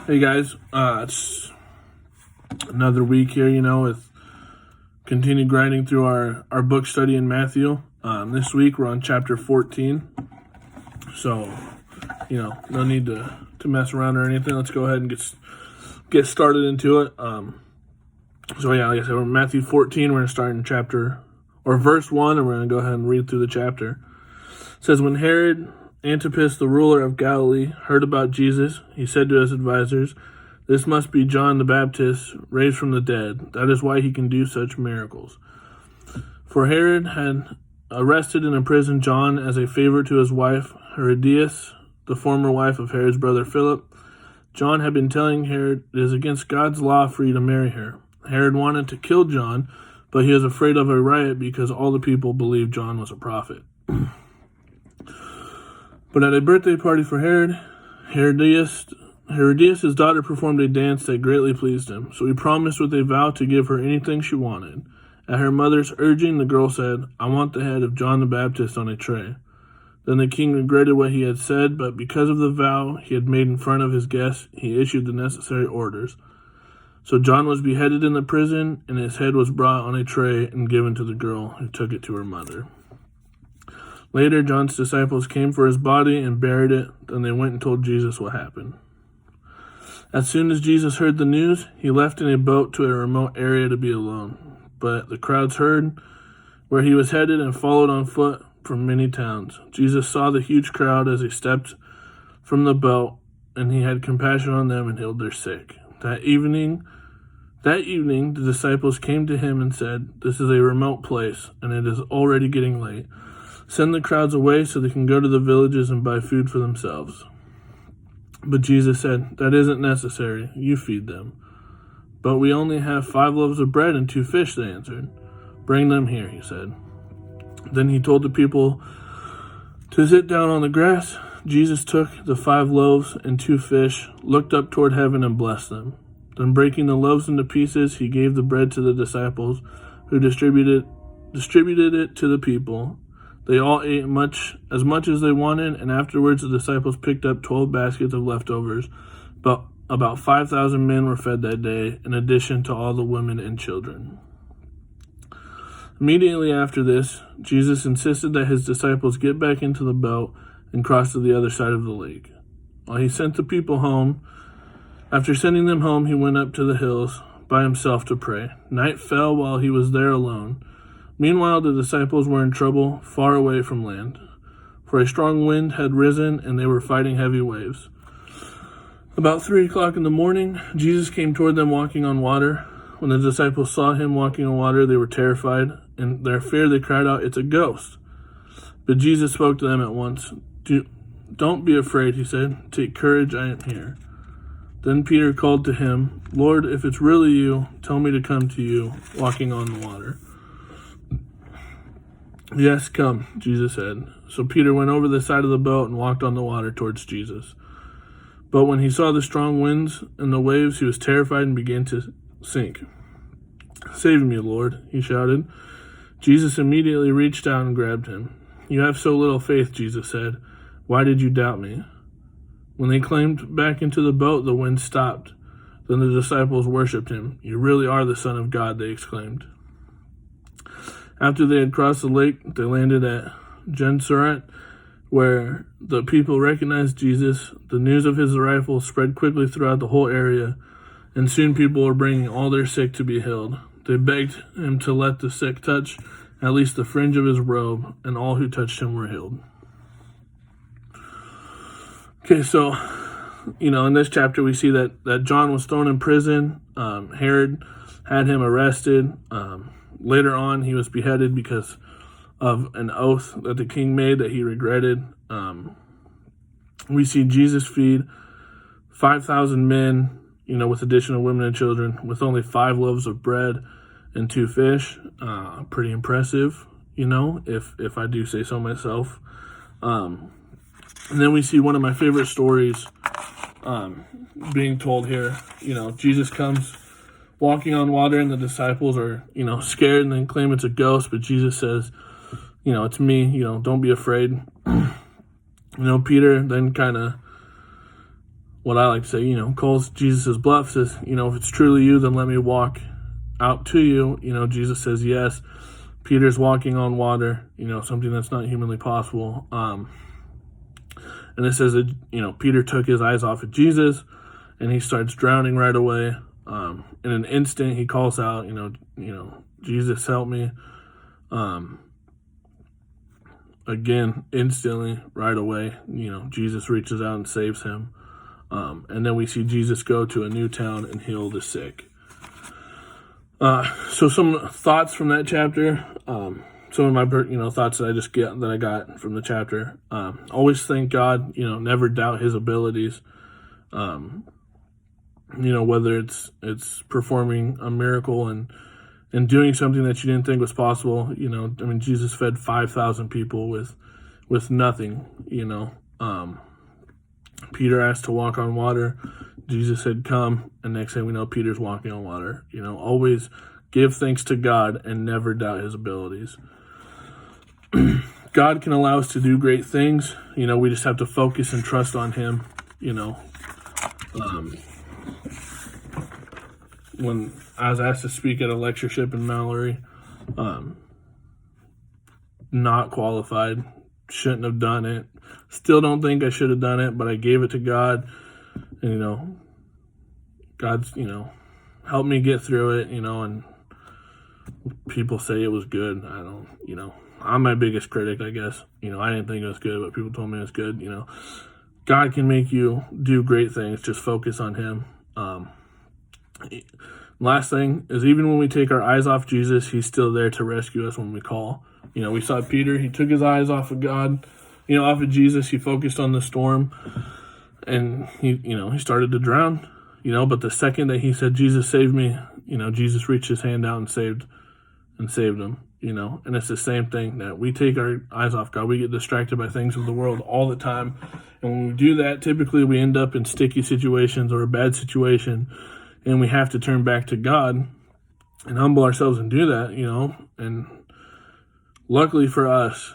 Hey guys, it's another week here, with continued grinding through our book study in Matthew. This week we're on chapter 14. So, no need to mess around or anything. Let's go ahead and get started into it. Like I said, we're in Matthew 14. We're going to start in verse 1, and we're going to go ahead and read through the chapter. It says, when Herod Antipas, the ruler of Galilee, heard about Jesus, he said to his advisors, "This must be John the Baptist, raised from the dead. That is why he can do such miracles." For Herod had arrested and imprisoned John as a favor to his wife, Herodias, the former wife of Herod's brother Philip. John had been telling Herod it is against God's law for you to marry her. Herod wanted to kill John, but he was afraid of a riot because all the people believed John was a prophet. But at a birthday party for Herod, Herodias' daughter performed a dance that greatly pleased him, so he promised with a vow to give her anything she wanted. At her mother's urging, the girl said, "I want the head of John the Baptist on a tray." Then the king regretted what he had said, but because of the vow he had made in front of his guests, he issued the necessary orders. So John was beheaded in the prison, and his head was brought on a tray and given to the girl, who took it to her mother. Later, John's disciples came for his body and buried it. Then they went and told Jesus what happened. As soon as Jesus heard the news, he left in a boat to a remote area to be alone. But the crowds heard where he was headed and followed on foot from many towns. Jesus saw the huge crowd as he stepped from the boat, and he had compassion on them and healed their sick. That evening, the disciples came to him and said, "This is a remote place, and it is already getting late. Send the crowds away so they can go to the villages and buy food for themselves." But Jesus said, "That isn't necessary. You feed them." "But we only have 5 loaves of bread and 2 fish," they answered. "Bring them here," he said. Then he told the people to sit down on the grass. Jesus took the 5 loaves and 2 fish, looked up toward heaven, and blessed them. Then breaking the loaves into pieces, he gave the bread to the disciples, who distributed it to the people. They all ate as much as they wanted, and afterwards the disciples picked up 12 baskets of leftovers. But about 5,000 men were fed that day, in addition to all the women and children. Immediately after this, Jesus insisted that his disciples get back into the boat and cross to the other side of the lake. While he sent the people home, after sending them home, he went up to the hills by himself to pray. Night fell while he was there alone. Meanwhile, the disciples were in trouble far away from land, for a strong wind had risen and they were fighting heavy waves. About 3 o'clock in the morning, Jesus came toward them walking on water. When the disciples saw him walking on water, they were terrified. In their fear, they cried out, "It's a ghost!" But Jesus spoke to them at once. "Don't be afraid," he said. "Take courage, I am here." Then Peter called to him, "Lord, if it's really you, tell me to come to you, walking on the water." "Yes, come," Jesus said. So Peter went over the side of the boat and walked on the water towards Jesus. But when he saw the strong winds and the waves, he was terrified and began to sink. "Save me, Lord," he shouted. Jesus immediately reached out and grabbed him. "You have so little faith," Jesus said. "Why did you doubt me?" When they climbed back into the boat, the wind stopped. Then the disciples worshipped him. "You really are the Son of God," they exclaimed. After they had crossed the lake, they landed at Gennesaret, where the people recognized Jesus. The news of his arrival spread quickly throughout the whole area, and soon people were bringing all their sick to be healed. They begged him to let the sick touch at least the fringe of his robe, and all who touched him were healed. Okay, so, in this chapter we see that John was thrown in prison. Herod had him arrested. Later on, he was beheaded because of an oath that the king made that he regretted. We see Jesus feed 5,000 men, with additional women and children, with only 5 loaves of bread and 2 fish. Pretty impressive, if I do say so myself. And then we see one of my favorite stories being told here. Jesus comes walking on water, and the disciples are, scared and then claim it's a ghost. But Jesus says, it's me, don't be afraid. Peter then kind of what I like to say, calls Jesus' bluff, says, if it's truly you, then let me walk out to you. Jesus says yes. Peter's walking on water, something that's not humanly possible. And it says that, Peter took his eyes off of Jesus and he starts drowning right away. In an instant, he calls out, Jesus, help me. Again, instantly, right away, Jesus reaches out and saves him. And then we see Jesus go to a new town and heal the sick. So some thoughts from that chapter. Some of my, thoughts that I got from the chapter. Always thank God, never doubt his abilities. Whether it's performing a miracle and doing something that you didn't think was possible. Jesus fed 5,000 people with nothing, Peter asked to walk on water. Jesus said, come. And next thing we know, Peter's walking on water. Always give thanks to God and never doubt his abilities. God can allow us to do great things. We just have to focus and trust on him. When I was asked to speak at a lectureship in Mallory, not qualified, shouldn't have done it. Still don't think I should have done it, but I gave it to God. And, God's, helped me get through it, and people say it was good. I don't, I'm my biggest critic, I guess. I didn't think it was good, but people told me it was good. God can make you do great things. Just focus on him. Last thing is, even when we take our eyes off Jesus, he's still there to rescue us when we call. We saw Peter, he took his eyes off of God, off of Jesus. He focused on the storm and he started to drown, but the second that he said, Jesus, save me, Jesus reached his hand out and saved him, and it's the same thing that we take our eyes off God. We get distracted by things of the world all the time. And when we do that, typically we end up in sticky situations or a bad situation. And we have to turn back to God and humble ourselves and do that, And luckily for us,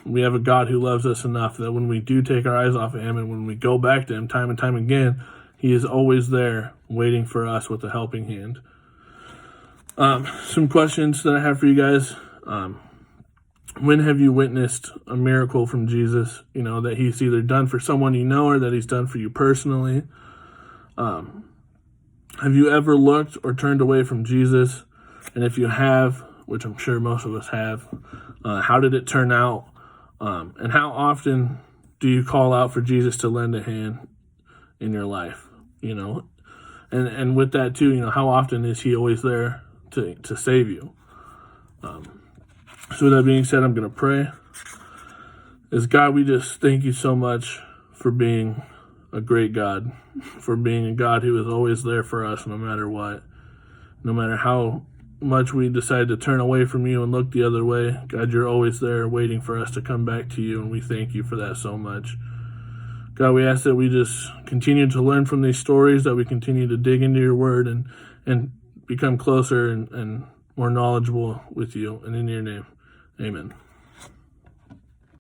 we have a God who loves us enough that when we do take our eyes off of him and when we go back to him time and time again, he is always there waiting for us with a helping hand. Some questions that I have for you guys. When have you witnessed a miracle from Jesus, that he's either done for someone or that he's done for you personally? Have you ever looked or turned away from Jesus? And if you have, which I'm sure most of us have, how did it turn out? And how often do you call out for Jesus to lend a hand in your life? And with that too, how often is he always there to save you? So with that being said, I'm going to pray. God, we just thank you so much for being a great God, for being a God who is always there for us no matter what. No matter how much we decide to turn away from you and look the other way, God, you're always there waiting for us to come back to you, and we thank you for that so much. God, we ask that we just continue to learn from these stories, that we continue to dig into your word and become closer and more knowledgeable with you. And in your name, amen.